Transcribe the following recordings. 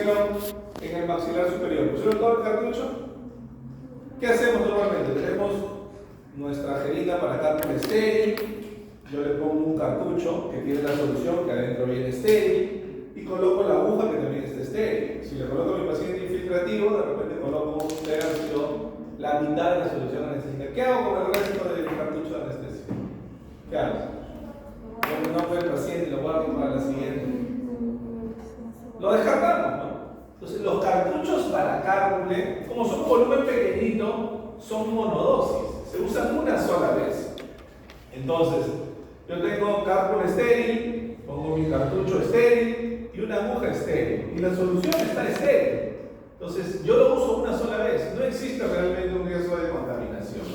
pusieron en el maxilar superior, pusieron todo el cartucho. ¿Qué hacemos normalmente? Tenemos nuestra jeringa para cálculo estéril. Yo le pongo un cartucho que tiene la solución, que adentro viene estéril, y coloco la aguja que también está estéril. Si le coloco a mi paciente infiltrativo, de repente coloco un tercio, la mitad de la solución anestésica. ¿Qué hago con el resto del cartucho de anestesia? ¿Qué hago? Pongo el nombre del paciente y lo guardo para la siguiente. Lo descartamos, ¿no? Entonces, los cartuchos para cálculo, como son un volumen pequeñito, son monodosis. Se usan una sola vez. Entonces, yo tengo cálculo estéril, pongo mi cartucho estéril y una aguja estéril. Y la solución está estéril. Entonces, yo lo uso una sola vez. No existe realmente un riesgo de contaminación.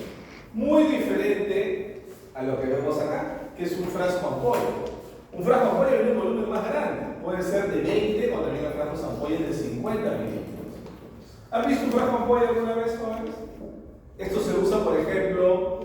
Muy diferente a lo que vemos acá, que es un frasco ampolla. Un frasco ampolla tiene un volumen más grande. Puede ser de 20 o también el frasco ampolla de 50 mililitros. ¿Han visto un frasco ampolla alguna vez, jóvenes? Esto se usa, por ejemplo,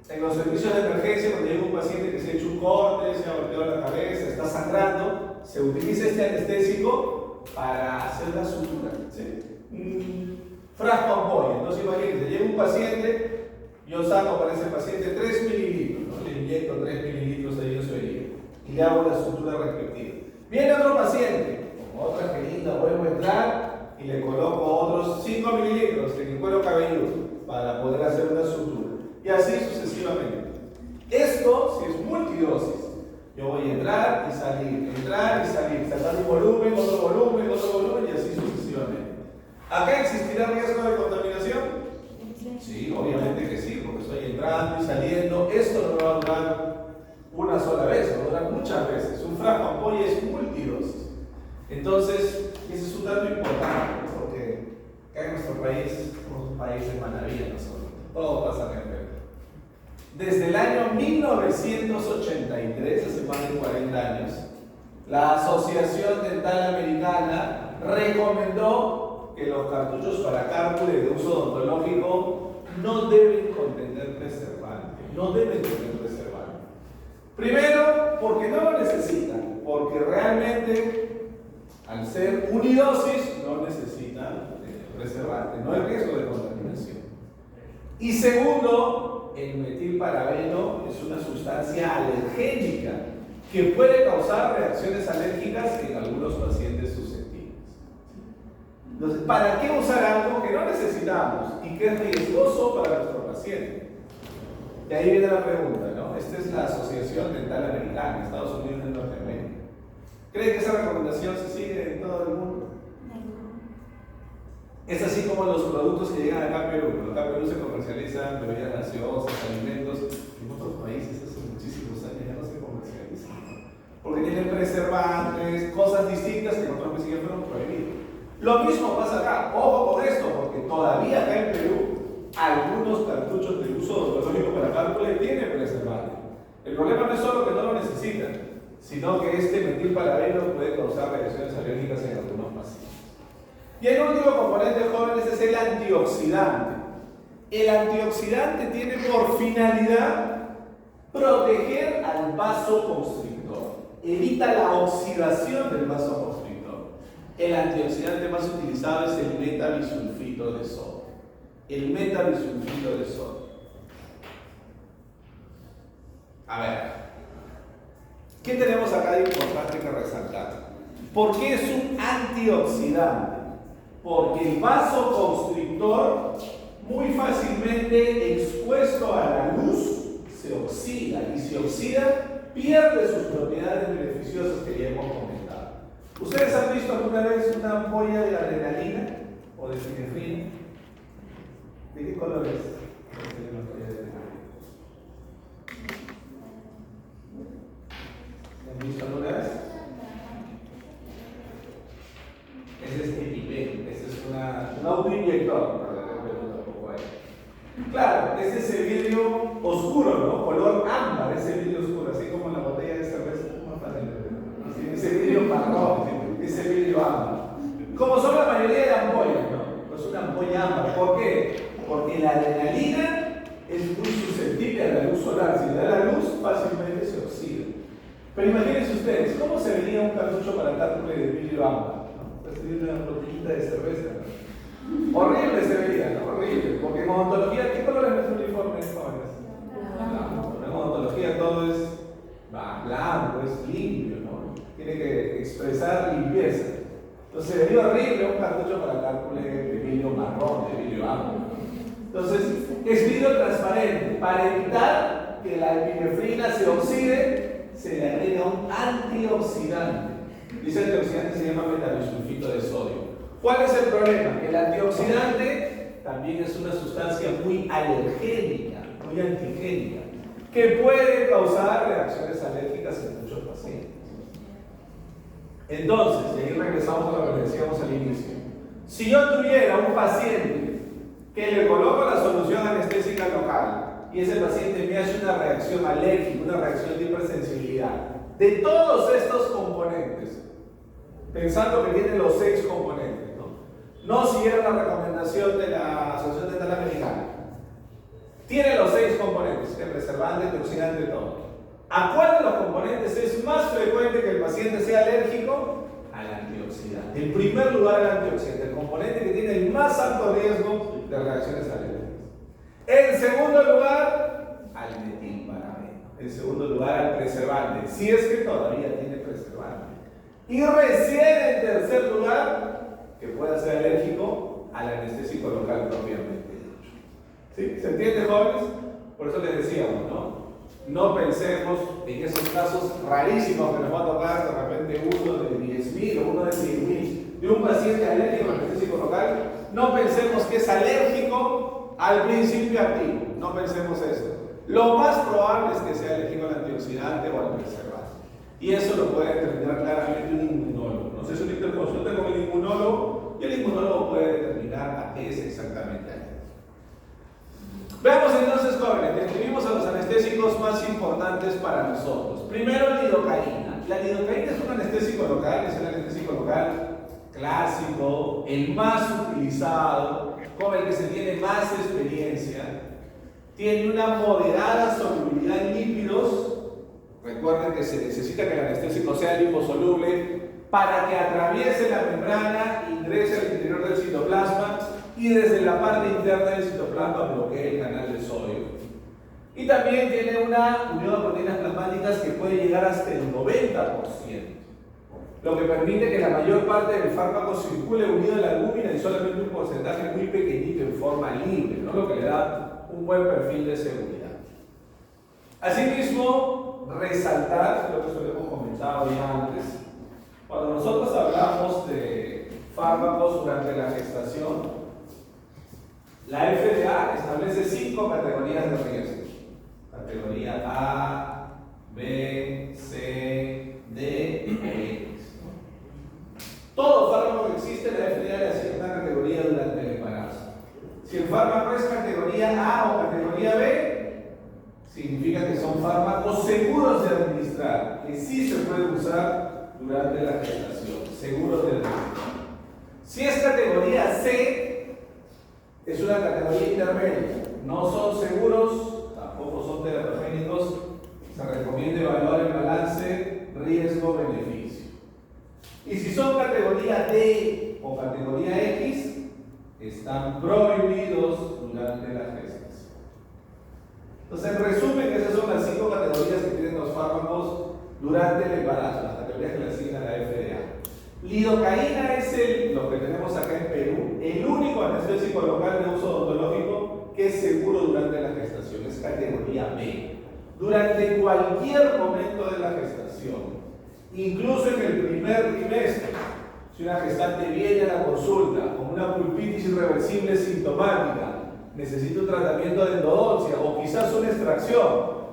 en los servicios de emergencia, cuando llega un paciente que se ha hecho un corte, se ha golpeado la cabeza, está sangrando, se utiliza este anestésico para hacer la sutura. ¿Sí? Un frasco ampolla. Entonces, imagínense, llega un paciente, yo saco para ese paciente 3 mililitros, ¿no? Le inyecto 3 mililitros ahí en su herida y le hago la sutura respectiva. Viene otro paciente, con otra jeringa, vuelvo a entrar y le coloco otros 5 mililitros en el cuero cabelludo para poder hacer una sutura. Y así sucesivamente. Esto, si es multidosis, yo voy a entrar y salir, sacar un volumen, otro volumen, otro volumen y así sucesivamente. ¿Acá existirá riesgo de contaminación? Sí, obviamente que sí, porque estoy entrando y saliendo. Esto no me va a durar una sola vez, va a durar muchas veces. Un frasco ampolla es multidosis. Entonces, ese es un dato importante, porque acá en nuestro país, somos un país de maravilla nosotros. Todo pasa en el Perú. Desde el año 1983, hace más de 40 años, la Asociación Dental Americana recomendó que los cartuchos para cálculo de uso odontológico no deben contener preservante. No deben contener preservante. Primero, porque no lo necesitan, porque realmente, al ser unidosis, no necesitan preservante, no hay riesgo de contaminación. Y segundo, el metilparabeno es una sustancia alergénica que puede causar reacciones alérgicas en algunos pacientes susceptibles. Entonces, ¿para qué usar algo que no necesitamos y que es riesgoso para nuestro paciente? De ahí viene la pregunta, ¿no? Esta es la Asociación Dental Americana, Estados Unidos de Norteamérica. ¿Creen que esa recomendación se sigue en todo el mundo? Es así como los productos que llegan acá a Perú. Acá en Perú se comercializan bebidas gaseosas, alimentos. En otros países hace muchísimos años ya no se comercializan. Porque tienen preservantes, cosas distintas que en otros países ya fueron prohibidos. Lo mismo pasa acá. Ojo con esto, porque todavía acá en Perú algunos cartuchos de uso odontológico para cálculo tienen preservante. El problema no es solo que no lo necesitan, sino que este metilparabeno puede causar reacciones alérgicas en algunos pacientes. Y el último componente, jóvenes, es el antioxidante. El antioxidante tiene por finalidad proteger al vasoconstrictor. Evita la oxidación del vasoconstrictor. El antioxidante más utilizado es el metabisulfito de sodio. El metabisulfito de sodio. A ver, ¿qué tenemos acá de importante que resaltar? ¿Por qué es un antioxidante? Porque el vasoconstrictor, muy fácilmente expuesto a la luz, se oxida, y si oxida, pierde sus propiedades beneficiosas que ya hemos comentado. ¿Ustedes han visto alguna vez una ampolla de adrenalina o de epinefrina? ¿De qué color es? ¿Han visto alguna vez? Ese es EpiPen, ese es un autoinyector. Claro, ese es el vidrio oscuro, ¿no? Color ámbar, ese vidrio oscuro, así como la botella de cerveza. Ese vidrio marrón, ese vidrio ámbar. Como son la mayoría de ampollas, ¿no? Pues una ampolla ámbar. ¿Por qué? Porque la adrenalina es muy susceptible a la luz solar. Si le da la luz, fácilmente se oxida. Pero imagínense ustedes, ¿cómo se vería un cartucho para cálculo de vidrio ámbar? Recibir una botellita de cerveza, ¿no? Horrible se veía, ¿no? Horrible, porque en odontología, ¿qué color es nuestro uniforme, jóvenes? Blanco. En odontología todo es blanco, es limpio, ¿no? Tiene que expresar limpieza. Entonces sería horrible un cartucho para cálculo de vidrio marrón, de vidrio amplio. Entonces, es vidrio transparente. Para evitar que la epinefrina se oxide, se le agrega un antioxidante. Dice antioxidante se llama metabisulfito de sodio. ¿Cuál es el problema? Que el antioxidante también es una sustancia muy alergénica, muy antigénica, que puede causar reacciones alérgicas en muchos pacientes. Entonces, y ahí regresamos a lo que decíamos al inicio. Si yo tuviera un paciente que le coloco la solución anestésica local y ese paciente me hace una reacción alérgica, una reacción de hipersensibilidad, de todos estos componentes, pensando que tiene los 6 componentes, no siguieron la recomendación de la Asociación Dental Americana. Tiene los 6 componentes, el preservante, antioxidante, todo. ¿A cuál de los componentes es más frecuente que el paciente sea alérgico? Al antioxidante. En primer lugar, el antioxidante, el componente que tiene el más alto riesgo de reacciones alérgicas. En segundo lugar, al metilparabeno. En segundo lugar, al preservante, si es que todavía tiene preservante. Y recién en tercer lugar, que pueda ser alérgico al anestésico local propiamente dicho. ¿Sí? ¿Se entiende, jóvenes? Por eso les decíamos, ¿no? No pensemos en esos casos rarísimos que nos va a tocar de repente uno de 10.000 o uno de 100.000 de un paciente alérgico al anestésico local. No pensemos que es alérgico al principio activo. No pensemos eso. Lo más probable es que sea alérgico al antioxidante o al preservante. Y eso lo puede determinar claramente un inmunólogo. No sé si usted consulta con el inmunólogo y el inmunólogo puede determinar a qué es exactamente alérgico. Veamos entonces, jóvenes, describimos a los anestésicos más importantes para nosotros. Primero, lidocaína. La lidocaína es un anestésico local, es el anestésico local clásico, el más utilizado, con el que se tiene más experiencia. Tiene una moderada solubilidad en lípidos. Recuerden que se necesita que el anestésico sea liposoluble para que atraviese la membrana, ingrese al interior del citoplasma y desde la parte interna del citoplasma bloquee el canal de sodio. Y también tiene una unión de proteínas plasmáticas que puede llegar hasta el 90%, lo que permite que la mayor parte del fármaco circule unido a la albúmina y solamente un porcentaje muy pequeñito en forma libre, ¿no? Lo que le da un buen perfil de seguridad. Asimismo, resaltar lo que eso lo hemos comentado ya antes. Cuando nosotros hablamos de fármacos durante la gestación, la FDA establece 5 categorías de riesgo. Categoría A, B, C, D y X. Todo fármaco que existe, la FDA le asigna una categoría durante el embarazo. Si el fármaco es categoría A o categoría B, significa que son fármacos seguros de administrar, que sí se pueden usar durante la gestación, seguros de administrar. Si es categoría C, es una categoría intermedia, no son seguros, tampoco son teratogénicos, se recomienda evaluar el balance riesgo-beneficio. Y si son categoría D o categoría X, están prohibidos durante la gestación. Entonces, en resumen, esas son las 5 categorías que tienen los fármacos durante el embarazo, las categorías que le asigna la FDA. Lidocaína es lo que tenemos acá en Perú, el único anestésico local de uso odontológico que es seguro durante la gestación, es categoría B. Durante cualquier momento de la gestación, incluso en el primer trimestre, si una gestante viene a la consulta con una pulpitis irreversible sintomática, necesita un tratamiento de endodoncia o quizás una extracción,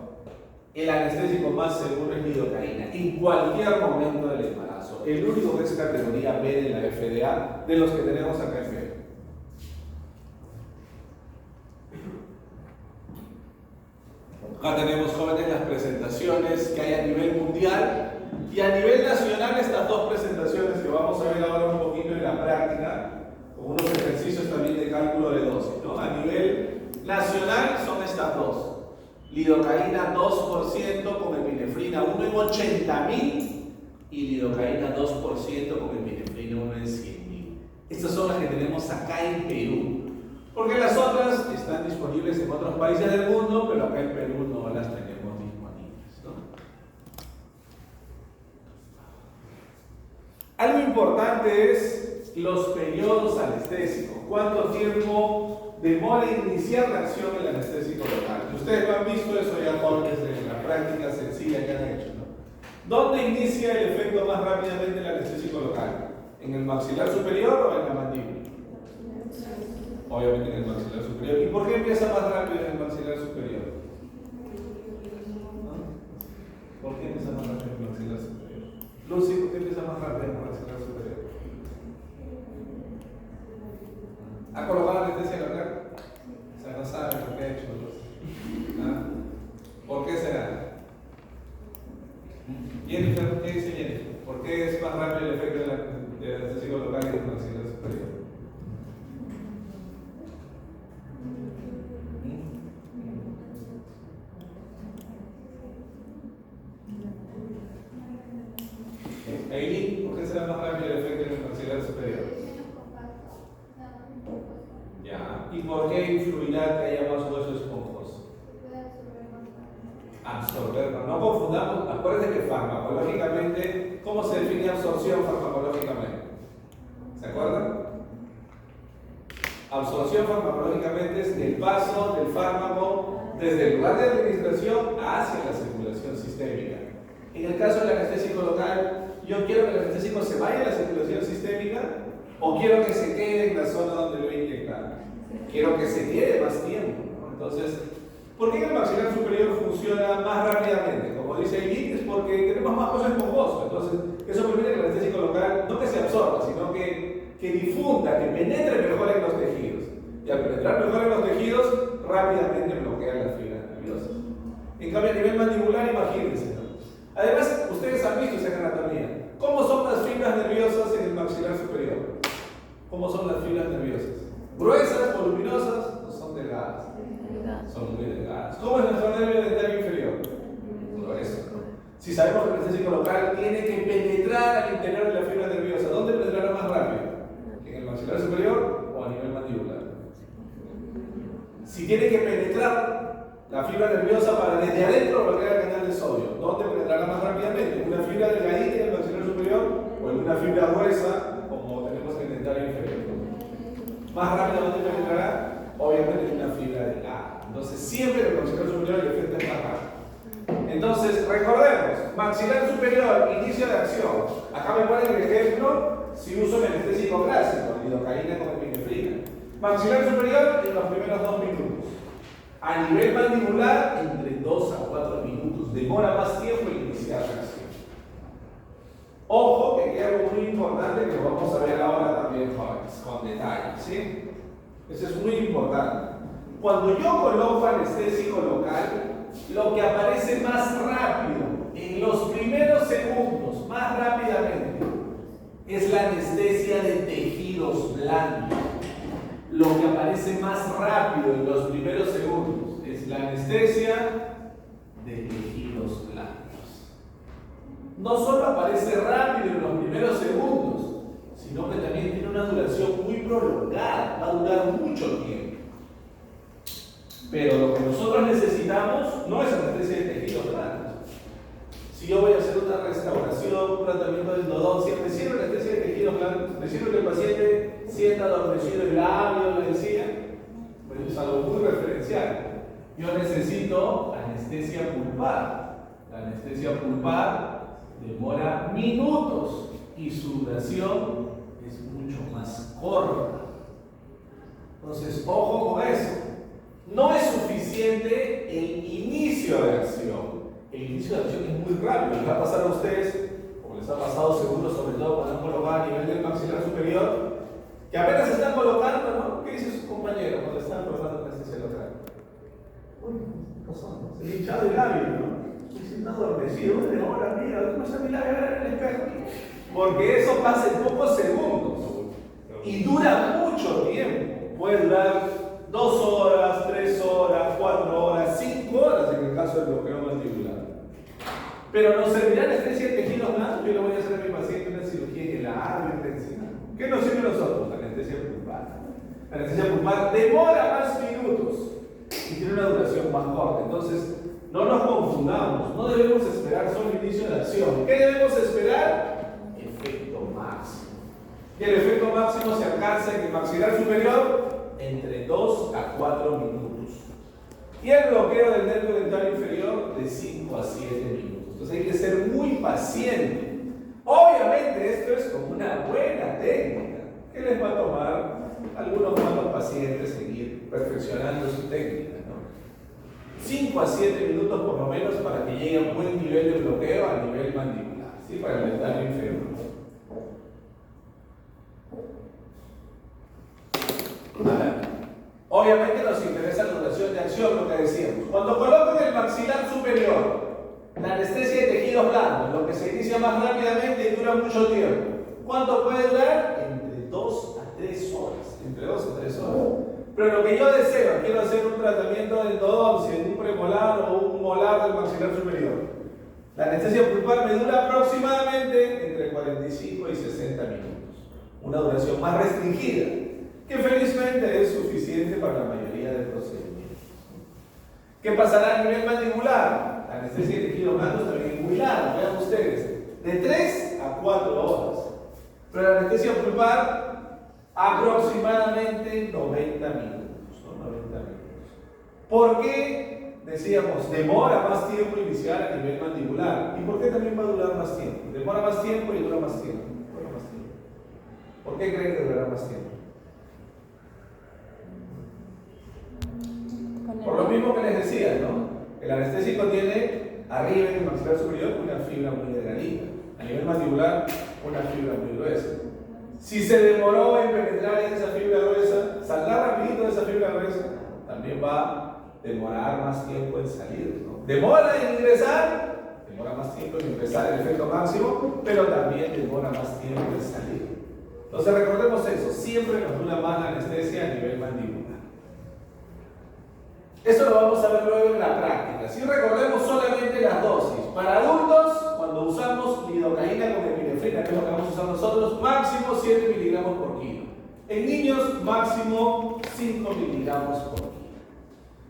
el anestésico más seguro es lidocaína, en cualquier momento del embarazo. El único que es categoría B de la FDA, de los que tenemos acá en Perú. Acá tenemos, jóvenes, las presentaciones que hay a nivel mundial y a nivel nacional estas 2 presentaciones que vamos a ver ahora un poquito en la práctica, con unos ejercicios también de cálculo de dosis, ¿no? A nivel nacional son estas 2. Lidocaína 2% con epinefrina 1 en 80.000 y lidocaína 2% con epinefrina 1 en 100.000. Estas son las que tenemos acá en Perú. Porque las otras están disponibles en otros países del mundo, pero acá en Perú no las tenemos disponibles, ¿no? Algo importante es los periodos anestésicos. ¿Cuánto tiempo demora iniciar la acción del anestésico local? Ustedes lo han visto eso ya desde la práctica sencilla que han hecho, ¿no? ¿Dónde inicia el efecto más rápidamente el anestésico local? ¿En el maxilar superior o en la mandíbula? Obviamente en el maxilar superior. ¿Y por qué empieza más rápido en el maxilar superior? ¿No? ¿Por qué empieza más rápido en el maxilar superior? Lucy, ¿por qué empieza más rápido en el maxilar superior? ¿Ha colocado anestesia local? O sea, no sabe lo que ha hecho Lucy. ¿Ah? ¿Por qué será? Jennifer, ¿qué dice Jennifer? ¿Por qué es más rápido el efecto del anestésico local en el maxilar superior? Eileen, ¿por qué será más rápido el efecto en el maxilar superior? Ya. ¿Y por qué influirá que haya más hueso esponjoso? Absorber. No confundamos. Acuérdense que farmacológicamente, ¿cómo se define absorción farmacológicamente? ¿Se acuerdan? Absorción farmacológicamente es el paso del fármaco desde el lugar de administración hacia la circulación sistémica. En el caso del anestésico local, yo quiero que el anestésico se vaya a la circulación sistémica o quiero que se quede en la zona donde lo voy a inyectar. Quiero que se quede más tiempo, ¿no? Entonces, ¿por qué el maxilar superior funciona más rápidamente? Como dice Eileen, es porque tenemos más cosas esponjosas. Entonces, eso permite que el anestésico local no que se absorba, sino que difunda, que penetre mejor en los tejidos. Y al penetrar mejor en los tejidos, rápidamente bloquea las fibras nerviosas. En cambio, a nivel mandibular, imagínense, ¿no? Además, ustedes han visto esa anatomía. ¿Cómo son las fibras nerviosas en el maxilar superior? ¿Cómo son las fibras nerviosas? ¿Gruesas, voluminosas? ¿O son delgadas? Son muy delgadas. ¿Cómo es nuestro nervio dental inferior? Grueso. Si sabemos que el anestésico local tiene que penetrar al interior de la fibra nerviosa, ¿dónde penetrará más rápido? ¿En el maxilar superior o a nivel mandibular? Si tiene que penetrar la fibra nerviosa para desde adentro bloquear el canal de sodio, ¿dónde penetrará más rápidamente? ¿En una fibra delgadita en el maxilar superior o en una fibra gruesa como tenemos en el dental inferior? Más rápido, ¿dónde penetrará? Obviamente en una fibra delgada. Entonces, siempre en el maxilar superior el efecto es más rápido. Entonces, recordemos, maxilar superior, inicio de acción. Acá me ponen el ejemplo si uso el anestésico clásico, lidocaína con epinefrina. Maxilar superior en los primeros 2 minutos. A nivel mandibular, entre 2 a 4 minutos. Demora más tiempo en iniciar la acción. Ojo, que hay algo muy importante que lo vamos a ver ahora también, jóvenes, con detalle, ¿sí? Eso es muy importante. Cuando yo coloco anestésico local, lo que aparece más rápido, en los primeros segundos, más rápidamente, es la anestesia de tejidos blandos. Lo que aparece más rápido en los primeros segundos es la anestesia de tejidos blandos. No solo aparece rápido en los primeros segundos, sino que también tiene una duración muy prolongada, va a durar mucho tiempo. Pero lo que nosotros necesitamos no es anestesia de tejidos blandos. Si yo voy a hacer una restauración, un tratamiento de endodoncia, me sirve anestesia de tejidos blandos, me sirve que el paciente sienta adormecido el labio, le decía, pues es algo muy referencial. Yo necesito anestesia pulpar. La anestesia pulpar demora minutos y su duración es mucho más corta. Entonces, ojo con eso. No es suficiente el inicio de acción. El inicio de acción es muy rápido. Les va a pasar a ustedes, como les ha pasado seguro, sobre todo cuando han colocado a nivel del maxilar superior, que apenas se están colocando, ¿no? ¿Qué dice su compañero cuando están colocando la anestesia local? Uy, ¿qué pasó? Se le ha hinchado el labio, ¿no? Estoy sentado adormecido. Ahora, mira, ¿cómo está mi labio? En el espejo. Porque eso pasa en pocos segundos y dura mucho tiempo. Puede durar 2 horas, 3 horas, 4 horas, 5 horas en el caso del bloqueo mandibular. Pero nos servirá anestesia de tejidos blandos. Yo le voy a hacer a mi paciente una cirugía en la área intensiva. ¿Qué nos sirve a nosotros? anestesia pulpar. La anestesia pulpar demora más minutos y tiene una duración más corta. Entonces, no nos confundamos, no debemos esperar solo inicio de acción. ¿Qué debemos esperar? Efecto máximo. Y el efecto máximo se alcanza en el maxilar superior entre 2 a 4 minutos. Y el bloqueo del nervio dental inferior de 5 a 7 minutos. Entonces hay que ser muy paciente. Obviamente esto es como una buena técnica que les va a tomar algunos cuantos pacientes seguir perfeccionando su técnica, ¿no? 5 a 7 minutos por lo menos para que llegue a un buen nivel de bloqueo a nivel mandibular, ¿sí? Para el dental inferior. Obviamente nos interesa la duración de acción, lo que decíamos. Cuando colocan el maxilar superior, la anestesia de tejidos blandos, lo que se inicia más rápidamente y dura mucho tiempo. ¿Cuánto puede durar? Entre 2 a 3 horas. Entre 2 a 3 horas. Pero lo que yo deseo, quiero hacer un tratamiento de endodoncia, un premolar o un molar del maxilar superior. La anestesia pulpar me dura aproximadamente entre 45 y 60 minutos. Una duración más restringida, que felizmente es suficiente para la mayoría de procedimientos. ¿Qué pasará a nivel mandibular? La anestesia de tejidos blandos también es muy larga, vean ustedes, de 3 a 4 horas. Pero la anestesia pulpar, aproximadamente 90 minutos, ¿no? 90 minutos. ¿Por qué, decíamos, demora más tiempo iniciar a nivel mandibular? ¿Y por qué también va a durar más tiempo? Demora más tiempo y dura más tiempo. Dura más tiempo. ¿Por qué creen que durará más tiempo? Por lo mismo que les decía, ¿no? El anestésico tiene arriba en el maxilar superior una fibra muy delgadita, a nivel mandibular una fibra muy gruesa. Si se demoró en penetrar en esa fibra gruesa, saldrá rapidito de esa fibra gruesa, también va a demorar más tiempo en salir, ¿no? Demora en ingresar, demora más tiempo en ingresar el efecto máximo, pero también demora más tiempo en salir. Entonces recordemos eso, siempre nos dura más la anestesia a nivel mandibular. Eso lo vamos a ver luego en la práctica. Si recordemos solamente las dosis. Para adultos, cuando usamos lidocaína con epinefrina, que es lo que vamos a usar nosotros, máximo 7 miligramos por kilo. En niños, máximo 5 miligramos por kilo.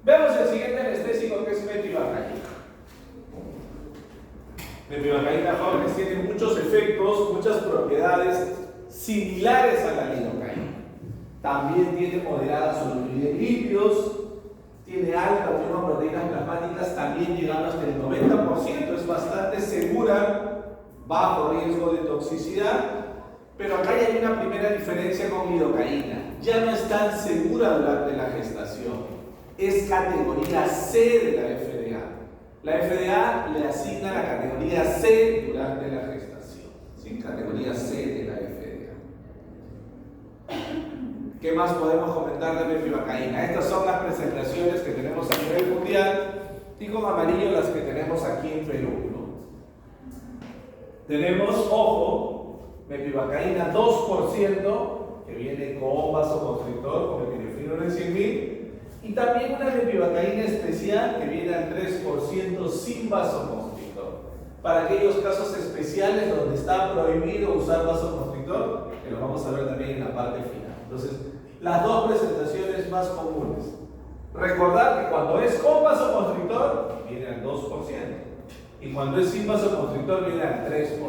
Vemos el siguiente anestésico, que es mepivacaína. Mepivacaína, jóvenes, tiene muchos efectos, muchas propiedades similares a la lidocaína. También tiene moderada solubilidad en lípidos. Tiene alta unión a proteínas plasmáticas, también llegando hasta el 90%, es bastante segura, bajo riesgo de toxicidad, pero acá hay una primera diferencia con lidocaína. Ya no es tan segura durante la gestación, es categoría C de la FDA. La FDA le asigna la categoría C durante la gestación, ¿sí? Categoría C de la FDA. ¿Qué más podemos comentar de mepivacaína? Estas son las presentaciones que tenemos a nivel mundial y con amarillo las que tenemos aquí en Perú, ¿no? Tenemos, ojo, mepivacaína 2%, que viene con vasoconstrictor, con epinefrina en 100.000, y también una mepivacaína especial que viene al 3% sin vasoconstrictor. Para aquellos casos especiales donde está prohibido usar vasoconstrictor, que lo vamos a ver también en la parte final. Entonces, las dos presentaciones más comunes. Recordar que cuando es con vasoconstrictor, viene al 2%. Y cuando es sin vasoconstrictor, viene al 3%.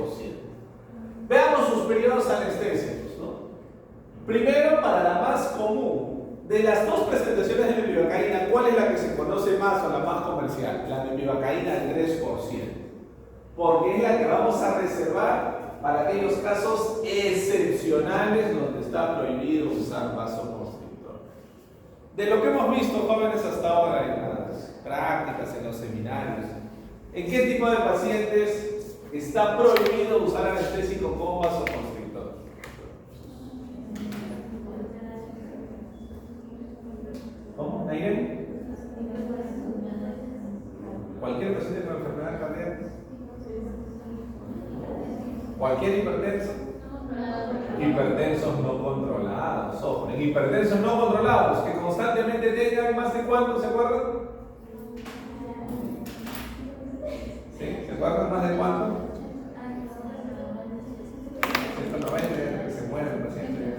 Veamos sus periodos anestésicos, ¿no? Primero, para la más común, de las dos presentaciones de mepivacaína, ¿cuál es la que se conoce más o la más comercial? La mepivacaína al 3%. Porque es la que vamos a reservar para aquellos casos excepcionales donde está prohibido usar vasoconstrictor. De lo que hemos visto, jóvenes, hasta ahora en las prácticas, en los seminarios, ¿en qué tipo de pacientes está prohibido usar anestésico con vasoconstrictor? ¿Cómo? ¿Nayeli? ¿Cualquier paciente con enfermedad cardíaca? ¿Cualquier hipertenso? Hipertensos no controlados. Ojo, en hipertensos no controlados, que constantemente tengan más de cuánto, ¿se acuerdan? ¿Sí? ¿Se acuerdan más de cuánto? 190, que se muere el paciente.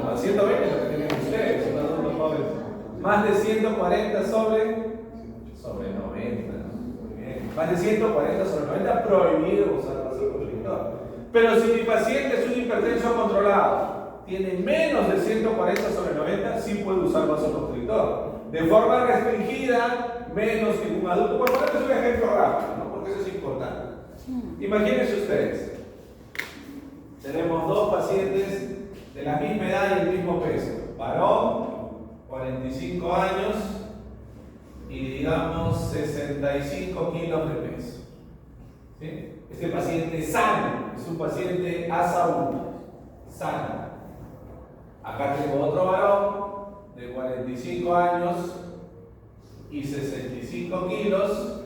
más 120 es lo que tienen ustedes, son adultos jóvenes. Más de 140 sobre 90. ¿No? Muy bien. Más de 140 sobre 90, prohibido usar vasoconstrictor. Pero si mi paciente es un hipertenso controlado, tiene menos de 140 sobre 90, sí puede usar vasoconstrictor. De forma restringida, menos que un adulto. Por ponerles un ejemplo rápido, ¿no? Porque eso es importante. Imagínense ustedes, tenemos dos pacientes de la misma edad y el mismo peso. Varón, 45 años y digamos 65 kilos de peso. ¿Sí? Este paciente es sano, es un paciente A1, sano. Acá tengo otro varón de 45 años y 65 kilos,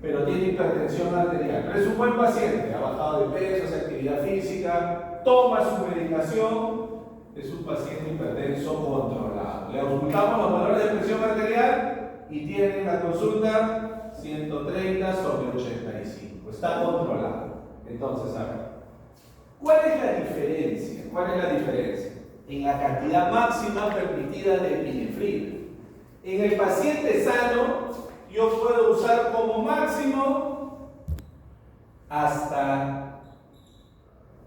pero tiene hipertensión arterial. Pero es un buen paciente, ha bajado de peso, hace actividad física, toma su medicación, es un paciente hipertenso controlado. Le auscultamos los valores de presión arterial y tiene en la consulta 130 sobre 85. Está controlado. Entonces, a ver, ¿cuál es la diferencia? ¿Cuál es la diferencia? En la cantidad máxima permitida de epinefrina. En el paciente sano, yo puedo usar como máximo hasta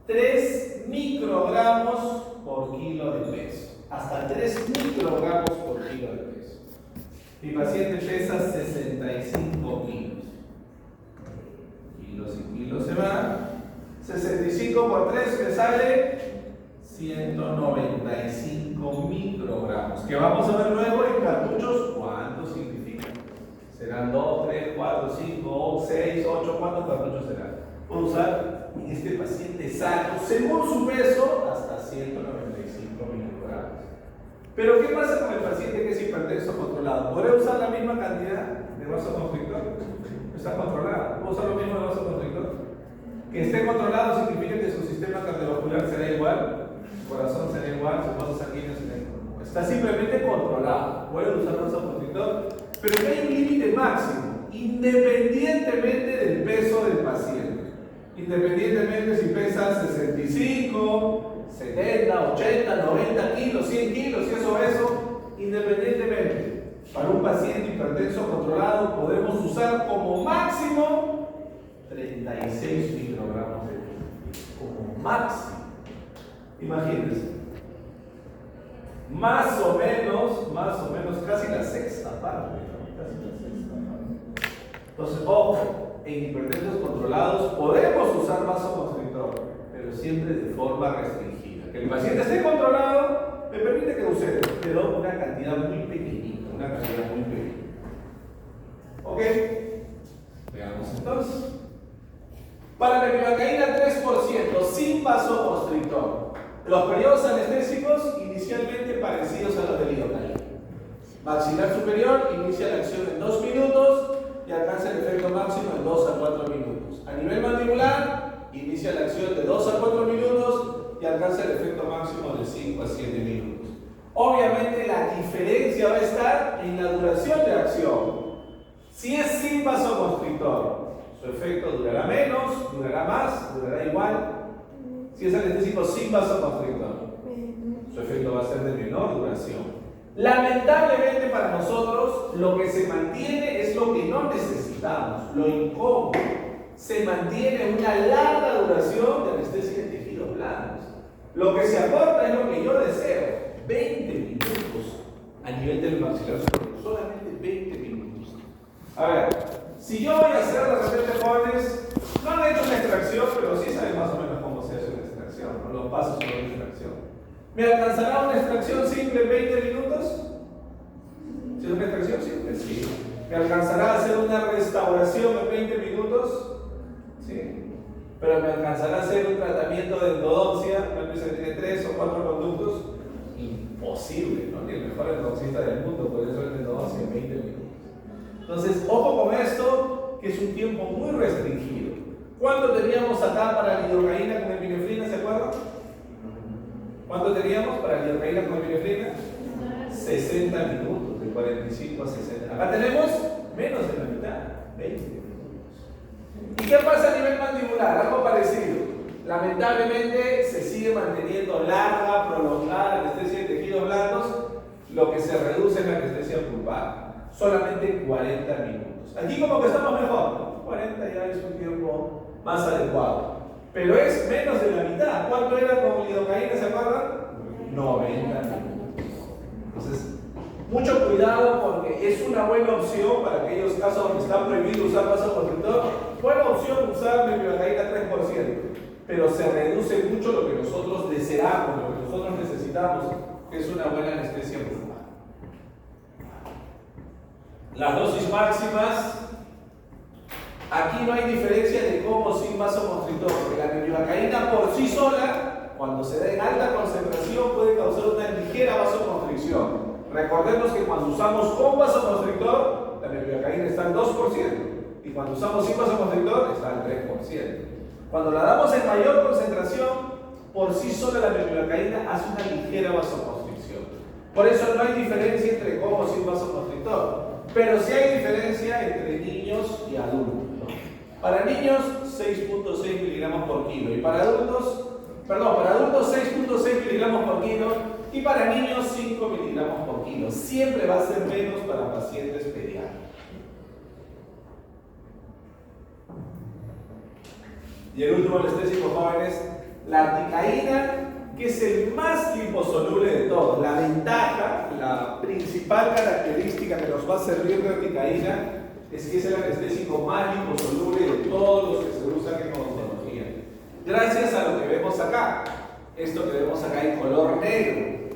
3 microgramos por kilo de peso. Hasta 3 microgramos por kilo de peso. Mi paciente pesa 65 kilos. Kilos y kilos se van. 65 por 3 me sale 195 microgramos, que vamos a ver luego en cartuchos cuánto significa. Serán 2, 3, 4, 5, 6, 8, ¿cuántos cartuchos serán? Puedo usar en este paciente sano, según su peso, hasta 195 microgramos. Pero ¿qué pasa con el paciente que es hipertenso controlado? ¿Podré usar la misma cantidad de vasoconstrictor? Está controlado. ¿Puedo usar lo mismo de vasoconstrictor? Que esté controlado significa que su sistema cardiovascular será igual. Su corazón será igual, sus vasos sanguíneos serán igual. Está simplemente controlado. Puede usar vasoconstrictor, pero que hay un límite máximo, independientemente del peso del paciente. Independientemente si pesa 65, 70, 80, 90 kilos, 100 kilos, si es obeso, independientemente. Para un paciente hipertenso controlado podemos usar como máximo 36 microgramos de vino. Como máximo. Imagínense, más o menos, casi la sexta parte, ¿no? Casi la sexta parte. Entonces, ojo, en hipertensos controlados podemos usar vasoconstrictor, pero siempre de forma restringida. Que el paciente esté controlado me permite que use, pero una cantidad muy pequeñita, ¿Ok? Veamos entonces. Para la mepivacaína 3% sin vasoconstrictor. Los periodos anestésicos inicialmente parecidos a los de lidocaína. Maxilar superior inicia la acción en 2 minutos y alcanza el efecto máximo en 2 a 4 minutos. A nivel mandibular inicia la acción de 2 a 4 minutos y alcanza el efecto máximo de 5 a 7 minutos. Obviamente la diferencia va a estar en la duración de acción. Si es sin vasoconstrictor, su efecto durará menos, durará más, durará igual. Si es anestésico sin vasoconstrictor, su efecto va a ser de menor duración. Lamentablemente para nosotros, lo que se mantiene es lo que no necesitamos, lo incómodo. Se mantiene una larga duración de anestesia en tejidos blandos. Lo que se aporta es lo que yo deseo, 20 minutos a nivel del maxilar superior, solamente 20 minutos. A ver, si yo voy a hacer de repente jóvenes, no han hecho una extracción, pero sí saben más o menos cómo se hace una extracción, ¿no? Los pasos de una extracción. ¿Me alcanzará una extracción simple en 20 minutos? ¿Si es una extracción simple? Sí. ¿Me alcanzará a hacer una restauración en 20 minutos? Sí. ¿Pero me alcanzará a hacer un tratamiento de endodoncia? Una empresa que tiene 3 o 4 conductos. Imposible, ¿no? Ni el mejor endodoncista del mundo puede hacer una endodoncia en 20 minutos. Entonces, ojo con esto, que es un tiempo muy restringido. ¿Cuánto teníamos acá para lidocaína con epinefrina? ¿Se acuerdan? ¿Cuánto teníamos para lidocaína con epinefrina? 60 minutos, de 45 a 60. Acá tenemos menos de la mitad, 20 minutos. ¿Y qué pasa a nivel mandibular? Algo parecido. Lamentablemente se sigue manteniendo larga, prolongada anestesia de tejidos blandos, lo que se reduce es la anestesia pulpar, solamente 40 minutos. Aquí como que estamos mejor, ¿no? 40 ya es un tiempo más adecuado, pero es menos de la mitad. ¿Cuánto era con lidocaína, se acuerdan? 90 minutos. Entonces, mucho cuidado porque es una buena opción para aquellos casos donde está prohibido usar vasoconstrictor. Buena opción usar mepivacaína 3%, pero se reduce mucho lo que nosotros deseamos, lo que nosotros necesitamos, que es una buena anestesia pulmonar. Las dosis máximas, aquí no hay diferencia de con o sin vasoconstrictor, porque la mepivacaína por sí sola, cuando se da en alta concentración, puede causar una ligera vasoconstricción. Recordemos que cuando usamos con vasoconstrictor, la mepivacaína está al 2%, y cuando usamos sin vasoconstrictor, está al 3%. Cuando la damos en mayor concentración, por sí sola la mepivacaína hace una ligera vasoconstricción. Por eso no hay diferencia entre con o sin vasoconstrictor, pero sí hay diferencia entre niños y adultos, ¿no? Para niños, 6.6 miligramos por kilo, y para adultos 6.6 miligramos por kilo, y para niños 5 miligramos por kilo. Siempre va a ser menos para pacientes pediátricos. Y el último anestésico, jóvenes, la articaína, que es el más liposoluble de todos. La ventaja, la principal característica que nos va a servir de articaína es que es el anestésico más liposoluble de todos los que se usan en odontología. Gracias a lo que vemos acá. Esto que vemos acá en color negro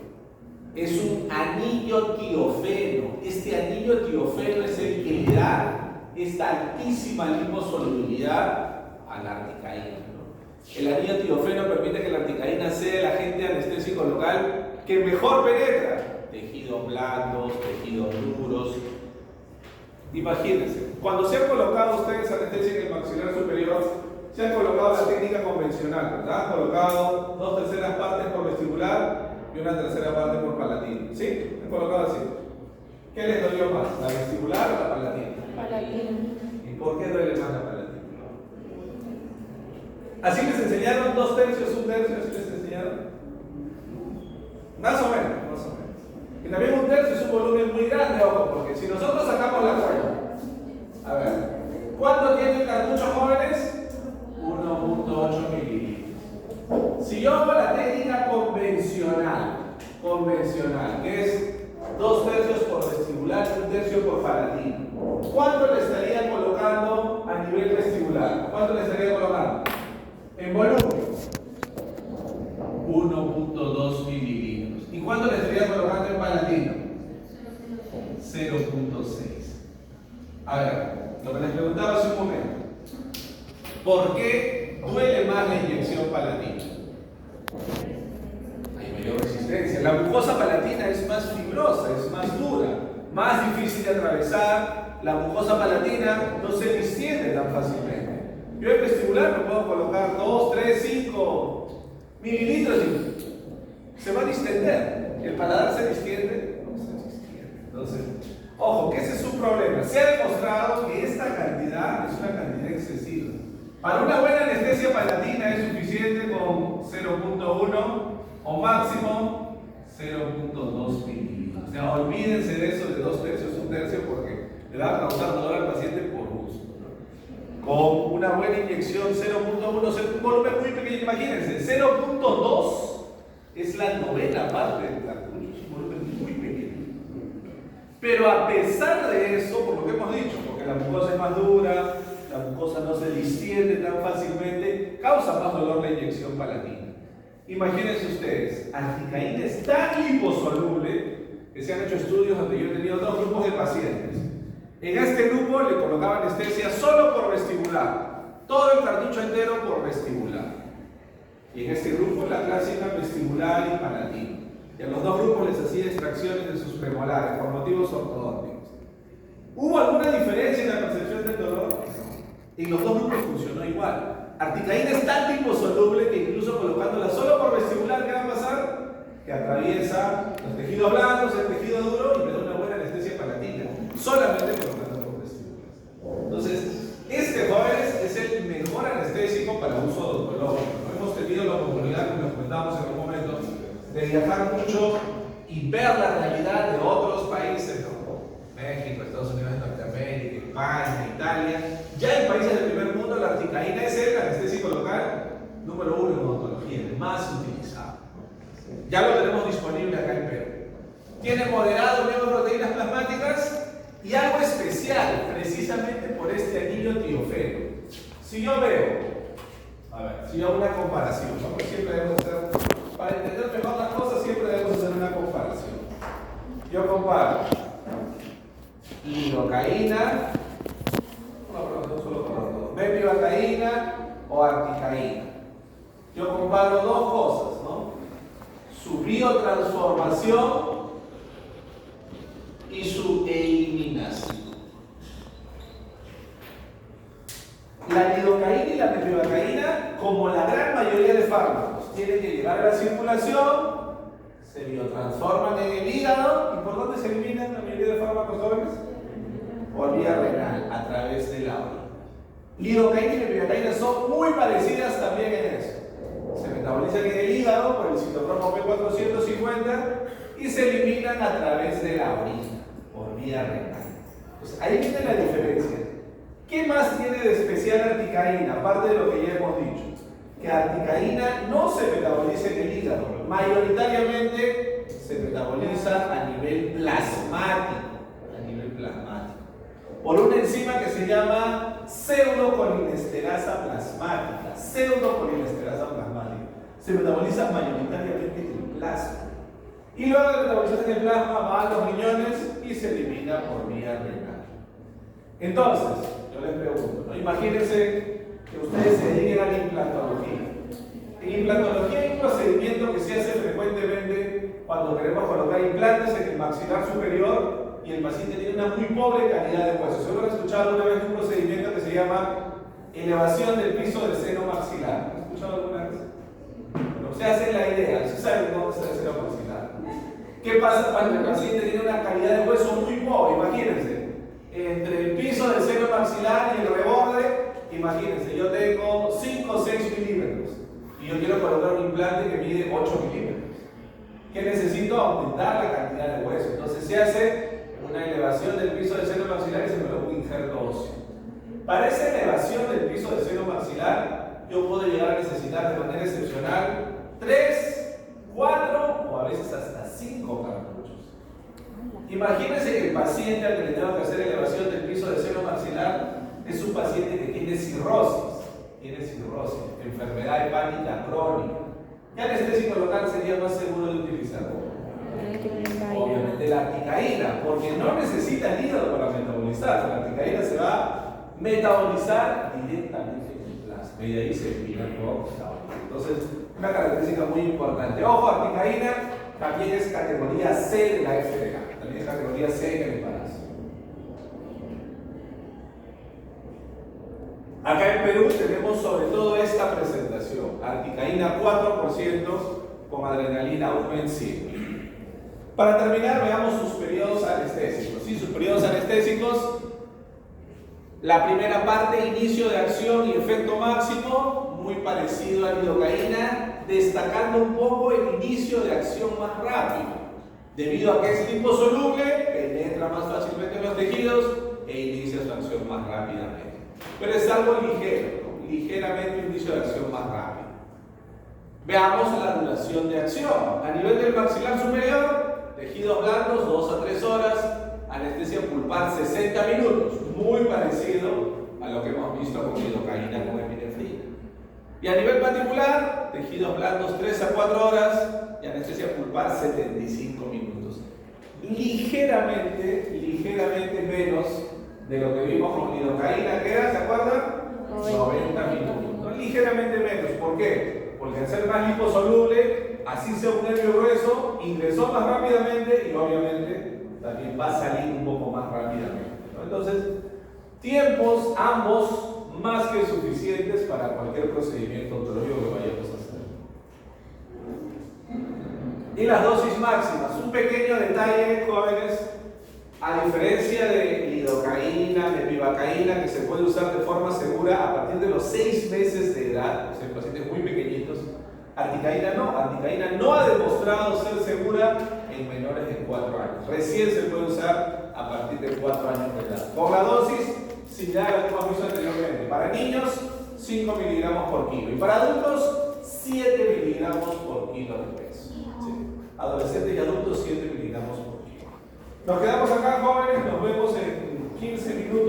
es un anillo tiofeno. Este anillo tiofeno es el que le da esta altísima liposolubilidad a la articaína, ¿no? El anillo tiofeno permite que la articaína sea el agente anestésico local que mejor penetra tejidos blandos, tejidos duros. Imagínense, cuando se han colocado ustedes anestesia en el maxilar superior, se han colocado la técnica convencional, ¿verdad? Han colocado 2/3 partes por vestibular y 1/3 parte por palatino. ¿Sí? Han colocado así. ¿Qué les dolió más? ¿La vestibular o la palatina? Palatino. ¿Y por qué duele más la palatina? ¿Así les enseñaron 2/3, 1/3? ¿Así les enseñaron? Más o menos. Y también 1/3 es un volumen muy grande, ojo, porque si nosotros sacamos la cuenta, a ver, ¿cuánto tiene el cartucho, jóvenes? 1.8 mililitros. Si yo hago la técnica convencional, que es 2/3 por vestibular y 1/3 por palatino, ¿cuánto le estaría colocando a nivel vestibular? ¿Cuánto le estaría colocando? En volumen, 1.2 mililitros. ¿Y cuánto le estaría colocando en palatino? 0.6. A ver, lo que les preguntaba hace un momento. ¿Por qué duele más la inyección palatina? Hay mayor resistencia. La mucosa palatina es más fibrosa, es más dura, más difícil de atravesar. La mucosa palatina no se distiende tan fácilmente. Yo en vestibular me puedo colocar 2, 3, 5 mililitros y se va a distender. ¿El paladar se distiende? No se distiende. Entonces, ojo, que ese es un problema. Se ha demostrado que esta cantidad es una cantidad excesiva. Para una buena anestesia palatina es suficiente con 0.1 o máximo 0.2 mililitros. O sea, olvídense de eso de 2/3, 1/3, porque le va a causar dolor al paciente por gusto. Con una buena inyección 0.1, un volumen muy pequeño, imagínense, 0.2 es la 9ª parte del cartucho, es un volumen muy pequeño. Pero a pesar de eso, por lo que hemos dicho, porque la mucosa es más dura, la mucosa no se distiende tan fácilmente, causa más dolor la inyección palatina. Imagínense ustedes, articaína es tan liposoluble que se han hecho estudios donde yo he tenido 2 grupos de pacientes. En este grupo le colocaba anestesia solo por vestibular, todo el cartucho entero por vestibular. Y en este grupo la clásica vestibular y palatino. Y a los 2 grupos les hacía extracciones de sus premolares por motivos ortodónticos. ¿Hubo alguna diferencia en la percepción del dolor? En los 2 grupos funcionó igual. Articaína es tan liposoluble que incluso colocándola solo por vestibular, ¿qué va a pasar? Que atraviesa los tejidos blandos, el tejido duro y me da una buena anestesia palatina, solamente colocando por vestibular. Entonces, este, jóvenes, es el mejor anestésico para uso odontológico. realidad, como lo comentamos en algún momento, de viajar mucho y ver la realidad de otros países, como México, Estados Unidos de Norteamérica, España, Italia. Ya en países del primer mundo la articaína es el anestésico local número 1 en odontología, el más utilizado. Ya lo tenemos disponible acá en Perú. Tiene moderado nivel de proteínas plasmáticas y algo especial, precisamente por este anillo tiofeno. Si yo veo, si yo hago una comparación, ¿no? Porque siempre debemos hacer, para entender mejor las cosas, siempre debemos hacer una comparación. Yo comparo lidocaína, no solo con mepivacaína o articaína. Yo comparo dos cosas, ¿no? Su biotransformación y su eliminación. La lidocaína y la mepivacaína, como la gran mayoría de fármacos, tienen que llegar a la circulación, se biotransforman en el hígado. ¿Y por dónde se eliminan la mayoría de fármacos jóvenes? Por vía renal, a través del agua. Lidocaína y mepivacaína son muy parecidas también en eso. Se metabolizan en el hígado por el citocromo P450 y se eliminan a través de la orina, por vía renal. Pues ahí viene la diferencia. ¿Qué más tiene de especial articaína? Aparte de lo que ya hemos dicho, que articaína no se metaboliza en el hígado, mayoritariamente se metaboliza a nivel plasmático, por una enzima que se llama pseudocolinesterasa plasmática. Se metaboliza mayoritariamente en el plasma. Y luego de metabolización en el plasma va a los riñones y se elimina por vía renal. Entonces, yo les pregunto, ¿no? Imagínense que ustedes se dediquen a la implantología. En implantología hay un procedimiento que se hace frecuentemente cuando queremos colocar implantes en el maxilar superior y el paciente tiene una muy pobre calidad de hueso. Seguro han escuchado alguna vez un procedimiento que se llama elevación del piso del seno maxilar. ¿Han escuchado alguna vez? Bueno, se hace la idea, se sabe dónde está el seno maxilar. ¿Qué pasa cuando el paciente tiene una calidad de hueso muy pobre? Imagínense, entre el piso del seno maxilar y el reborde, imagínense, yo tengo 5 o 6 milímetros y yo quiero colocar un implante que mide 8 milímetros. ¿Qué necesito? Aumentar la cantidad de hueso. Entonces se hace una elevación del piso del seno maxilar y se coloca un injerto óseo. Para esa elevación del piso del seno maxilar, yo puedo llegar a necesitar de manera excepcional 3, 4 o a veces hasta 5 cartuchos. Imagínense que el paciente al que le tengo que hacer elevación del piso del seno maxilar es un paciente que tiene cirrosis, enfermedad hepática crónica. ¿Qué anestésico local sería más seguro de utilizar? Obviamente la articaína, porque no necesita el hígado para metabolizar. La articaína se va a metabolizar directamente en el plasma y de ahí se elimina todo. Entonces, una característica muy importante. Ojo, articaína también es categoría C de la FDA, también es categoría C en el embarazo. Acá en Perú tenemos sobre todo esta presentación: articaína 4% con adrenalina 1 en 100. Para terminar, veamos sus periodos anestésicos. ¿Sí? Sus periodos anestésicos, la primera parte, inicio de acción y efecto máximo, muy parecido a la lidocaína, destacando un poco el inicio de acción más rápido, debido a que es liposoluble, penetra más fácilmente en los tejidos e inicia su acción más rápidamente. Pero es algo ligero, ¿no? Ligeramente un inicio de acción más rápido. Veamos la duración de acción. A nivel del maxilar superior, tejidos blandos 2 a 3 horas, anestesia pulpar 60 minutos, muy parecido a lo que hemos visto con lidocaína con epinefrina. Y a nivel mandibular, tejidos blandos 3 a 4 horas y anestesia pulpar 75 minutos. Ligeramente menos de lo que vimos con lidocaína, que era, ¿se acuerdan? 90 minutos. ¿No? Ligeramente menos. ¿Por qué? Porque al ser más liposoluble, así sea un nervio grueso, ingresó más rápidamente y obviamente también va a salir un poco más rápidamente, ¿no? Entonces, tiempos ambos más que suficientes para cualquier procedimiento odontológico que vayamos a hacer. Y las dosis máximas, un pequeño detalle, jóvenes. A diferencia de lidocaína, mepivacaína, que se puede usar de forma segura a partir de los 6 meses de edad, o sea, en pacientes muy pequeñitos, Articaína no ha demostrado ser segura en menores de 4 años. Recién se puede usar a partir de 4 años de edad. Por la dosis, similar a lo que hemos visto anteriormente. Para niños, 5 miligramos por kilo. Y para adultos, 7 miligramos por kilo de peso. ¿Sí? Adolescentes y adultos, 7 miligramos por kilo. Nos quedamos acá, jóvenes. Nos vemos en 15 minutos.